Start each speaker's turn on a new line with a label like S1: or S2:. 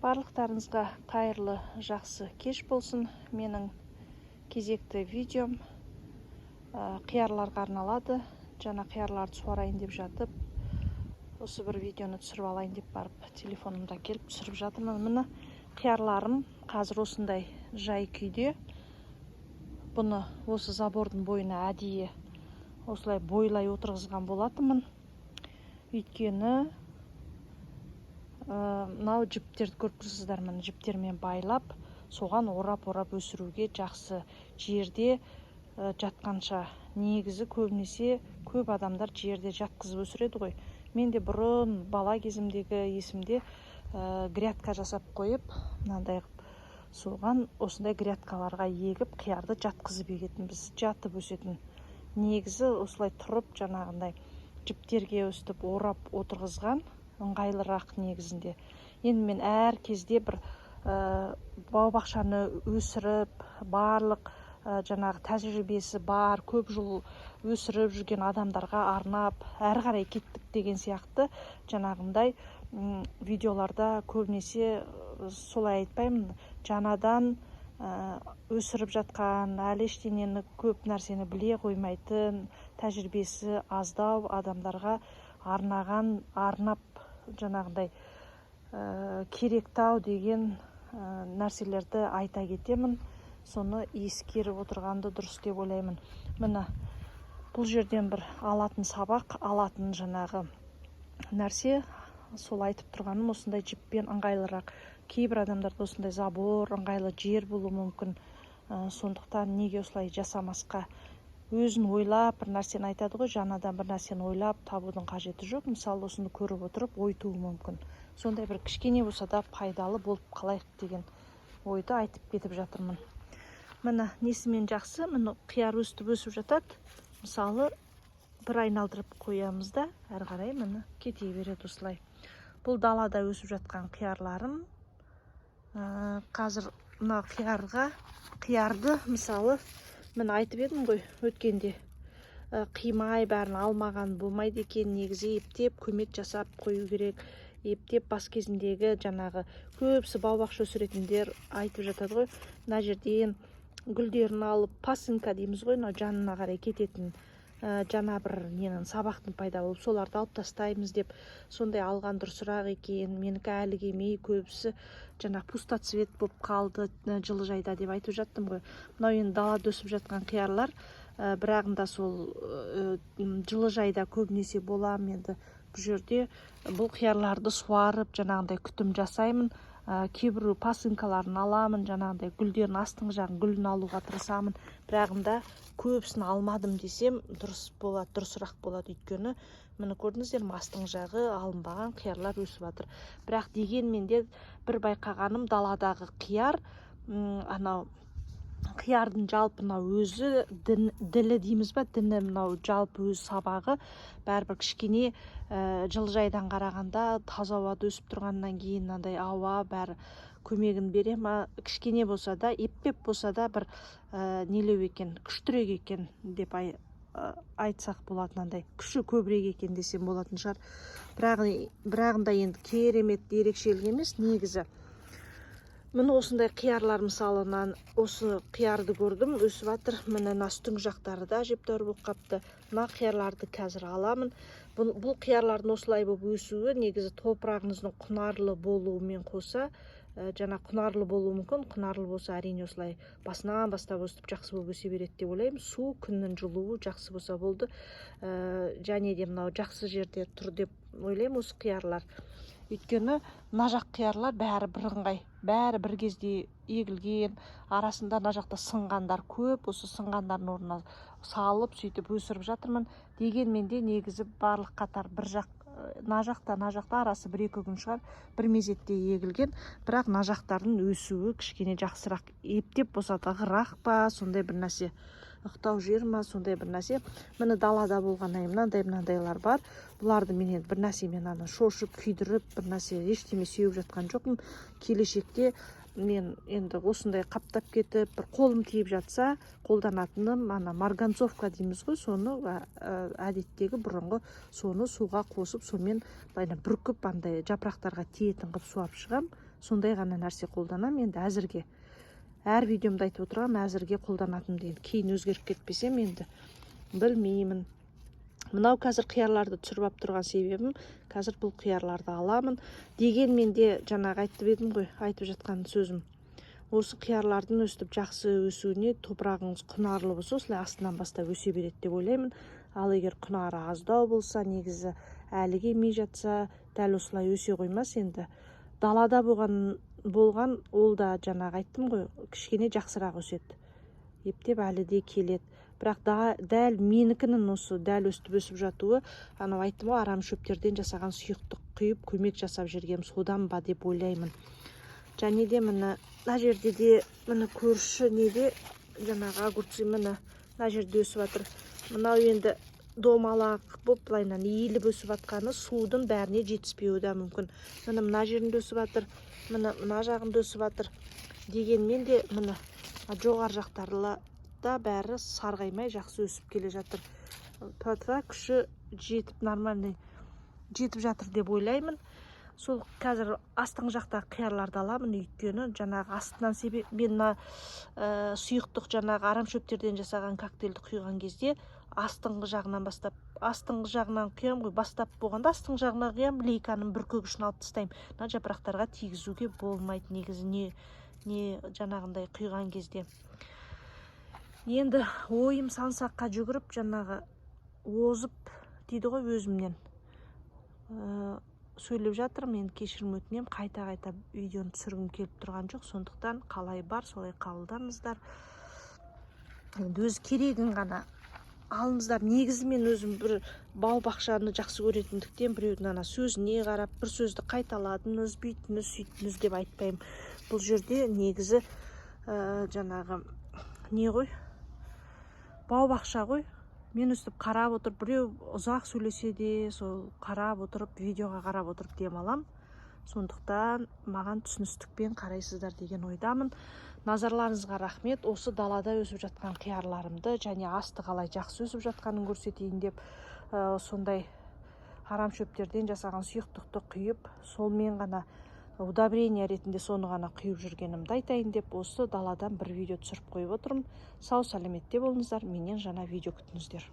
S1: Барлықтарыңызға қайырлы жақсы кеш болсын. Менің кезекті видеом қиярларға арналады. Жаңа қиярларды суарайын деп жатып, осы бір видеоны түсіріп алайын деп барып, телефонымда келіп түсіріп жатырмын. Міне қиярларым қазір осындай жай күйде. Бұны осы забордың бойына әдейі осылай бойлай отырғызған болатынмын. Өйткені мынау жіптерді көріп тұрсыздар, міне жіптермен байлап, соған орап өсіруге жақсы жерде жатқанша. Негізі көбінесе көп адамдар жерде жатқызып өсіреді ғой. Мен де бұрын бала кезімдегі есімде грядка жасап қойып, мынандай соған осындай грядкаларға егіп қиярды жатқызып егетінбіз, жатып өсетін. Негізі осылай тұрып жаңағындай жіптерге өстіп орап отырғызған ыңғайлырақ негізінде. Енді мен әр кезде бір бау-бақшаны өсіріп, барлық жаңағы тәжірибесі бар, көп жыл өсіріп жүрген адамдарға арнап, әрі қарай кеттік деген сияқты жаңағындай видеоларда көбінесе солай айтпаймын, жаңадан өсіріп жатқан, әлі ештеңені көп нәрсені біле қоймайтын, тәжірибесі аздау адамдарға арнап жаңағындай керектау деген нәрселерді айта кетемін. Соны ескеріп отырғанды дұрыс деп ойлаймын. Міне бұл жерден бір алатын сабақ, алатын жаңағы нәрсе, сол айтып тұрғаным осындай жіппен ыңғайлырақ. Кейбір адамдарда осындай забор, ыңғайлы жер болуы мүмкін. Сондықтан неге осылай жасамасқа? Өзін ойлап бір нәрсені айтады ғой, жаңадан бір нәрсені ойлап табудың қажеті жоқ. Мысалы, осыны көріп отырып ой туы мүмкін. Сондай бір кішкене болса да пайдалы болып қалайық деген ойды айтып кетіп жатырмын. Міне несімен жақсы, міне қияр өстіп өсіп жатады. Мысалы, бір айналдырып қоямыз да, әрі қарай міне кете береді осылай. Бұл далада өсіп жатқан қиярларым. Қазір мына қиярды мысалы мен айтып едім ғой өткенде, қимай бәрін алмаған болмайды екен, негізі ептеп көмек жасап қою керек. Ептеп бас кезіндегі жаңағы көбісі бау-бақша өсіретіндер айтып жатады ғой, мына жерден гүлдерін алып пасынка дейміз ғой, жанына қарай кететін жаңа бір ненің сабақтың пайда болып, соларды алып тастаймыз деп, сондай алған дұрысырақ екен. Менікі әлі келмей, көбісі жаңа пустоцвет болып қалды жылыжайда деп айтып жаттым ғой. Мынау енді далада өсіп жатқан қиярлар, бірағында сол жылыжайда көбінесе болам. Енді бұл жерде бұл қиярларды суарып, жаңағындай күтім жасаймын. Кейбір пасынкаларын аламын, жаңағындай гүлдерін, астыңғы жағын гүлін алуға тырысамын. Бірағында көбісін алмадым десем дұрыс болады, дұрысырақ болады. Өйткені міне көрдіңіздер, астыңғы жағы алынбаған қиярлар өсіп жатыр. Бірақ дегенмен де бір байқағаным, даладағы қияр, анау қиярдың жалпы мынау өзі ділі дейміз ба, діні мынау жалпы өз сабағы бәрібір кішкене жылыжайдан қарағанда таза ауада өсіп тұрғаннан кейін мынандай ауа бәрі көмегін бере ма, кішкене болса да, ептеп болса да бір нелеу екен, күштірек екен деп айтсақ болатынандай, күші көбірек екен десем болатын шығар. Бірағында енді керемет ерекшелік емес негізі. Міне осындай қиярлар, мысалы, осы қиярды көрдім, өсіп жатыр. Міне үстіңгі жақтары да әжептәуір болып қапты. Мына қиярларды қазір аламын. Бұл қиярлардың осылай болып өсуі негізі топырағыңыздың құнарлы болуымен қоса, жаңа құнарлы болуы мүмкін. Құнарлы болса, әрине осылай басынан бастап өстіп жақсы болып өсе береді деп ойлаймын. Су, күннің жылуы жақсы болса болды. Және де мынау жақсы жерде тұр деп ойлаймын осы қиярлар. Өйткені мына жақ қиярлар бәрі бірыңғай, бәрі бір кезде егілген, арасында мына жақта сынғандар көп. Осы сынғандардың орнына салып, сөйтіп өсіріп жатырмын. Дегенмен де негізі барлық қатар бір жақ, мына жақта арасы 1-2 күн шығар, бір мезетте егілген. Бірақ мына жақтардың өсуі кішкене жақсырақ, ептеп болса да ығырақ па, сондай бір нәрсе. Ықтау жер ма, сондай бір нәрсе. Міне далада болғаннан кейін мынандайлар бар. Бұларды мен енді бір нәрсемен шошып, күйдіріп, бір нәрсе ештеме сеуіп жатқан жоқпын. Келешекте мен енді осындай қаптап кетіп, бір қолым тиіп жатса, қолданатыным марганцовка дейміз ғой, соны әдеттегі бұрынғы соны суға қосып, сонымен бүркіп жапырақтарға тиетін қылып суап шығам. сондай ғана нәрсе қолданамын. Енді әзірге әр видеомда айтып отырамын, әзірге қолданатынымды. Енді кейін өзгеріп кетпесем енді білмеймін. Мынау қазір қиярларды түсіріп алып тұрған себебім, қазір бұл қиярларды аламын. Дегенмен де жаңағы айтып едім ғой, айтып жатқан сөзім. Осы қиярлардың өстіп жақсы өсуіне топырағыңыз құнарлы болса, осылай астынан бастап өсе береді деп ойлаймын. Ал егер құнары аздау болса, негізі әлі келмей жатса, дәл осылай өсе қоймас. Енді далада болған ол да жаңағы айттым ғой, кішкене жақсырақ өседі. Ептеп әлі де келеді. Бірақ дәл менікінің осы дәл өстіп өсіп жатуы, анау айттым ғой, арам шөптерден жасаған сұйықтық құйып көмек жасап жүргем, содан ба деп ойлаймын. Және де мына жерде де мына көрші неде жаңағы огурцы мына жерде өсіп жатыр. Мынау енді домалақ болып былайынан иіліп өсіп жатқаны судың бәріне жетіспеуі де мүмкін. Мына жерінде өсіп жатыр, мына жағында өсіп жатыр. Дегенмен де мына жоғары жақтарда бәрі сарғаймай жақсы өсіп келе жатыр. Күші жетіп, нормальный жетіп жатыр деп ойлаймын. Сол қазір астыңғы жақтағы қиярларды аламын, өйткені жаңағы астынан мен сұйықтық жаңағы арам шөптерден жасаған коктейлді құйған кезде астыңғы жағынан бастап, астыңғы жағынан құям ғой, бастап болғанда астыңғы жағына құям, лейканың бір көгішін алып тастаймын. Мына жапырақтарға тигізуге болмайды негізі, не жаңағындай құйған кезде. Енді ойым сансаққа жүгіріп, жаңағы озып дейді ғой өзімнен. Сөйлеп жатырмын, енді кешірім өтінем, қайта видеоны түсіргім келіп тұрған жоқ, сондықтан қалай бар солай қабылдаңыздар. Енді өз керегін ғана алыңыздар. Негізі мен өзім бір бау-бақшаны жақсы көретіндіктен біреудің сөзіне қарап, бір сөзді қайталадыңыз, бүйтіңіз, сөйтіңіз деп айтпаймын. Бұл жерде негізі жаңағы не ғой, бау-бақша ғой. Мен өстіп қарап отырып, біреу ұзақ сөйлесе де, сол қарап отырып, видеоға қарап отырып демалам. Сондықтан маған түсіністікпен қарайсыздар деген ойдамын. Назарларыңызға рахмет. Осы далада өсіп жатқан қиярларымды және асты қалай жақсы өсіп жатқанын көрсетейін деп, сондай арам шөптерден жасаған сұйықтықты құйып, солмен ғана удобрение ретінде соны ғана құйып жүргенімді айтайын деп, осы даладан бір видео түсіріп қойып отырмын. Сау сәлеметте болыңыздар, менен жаңа видео күтіңіздер.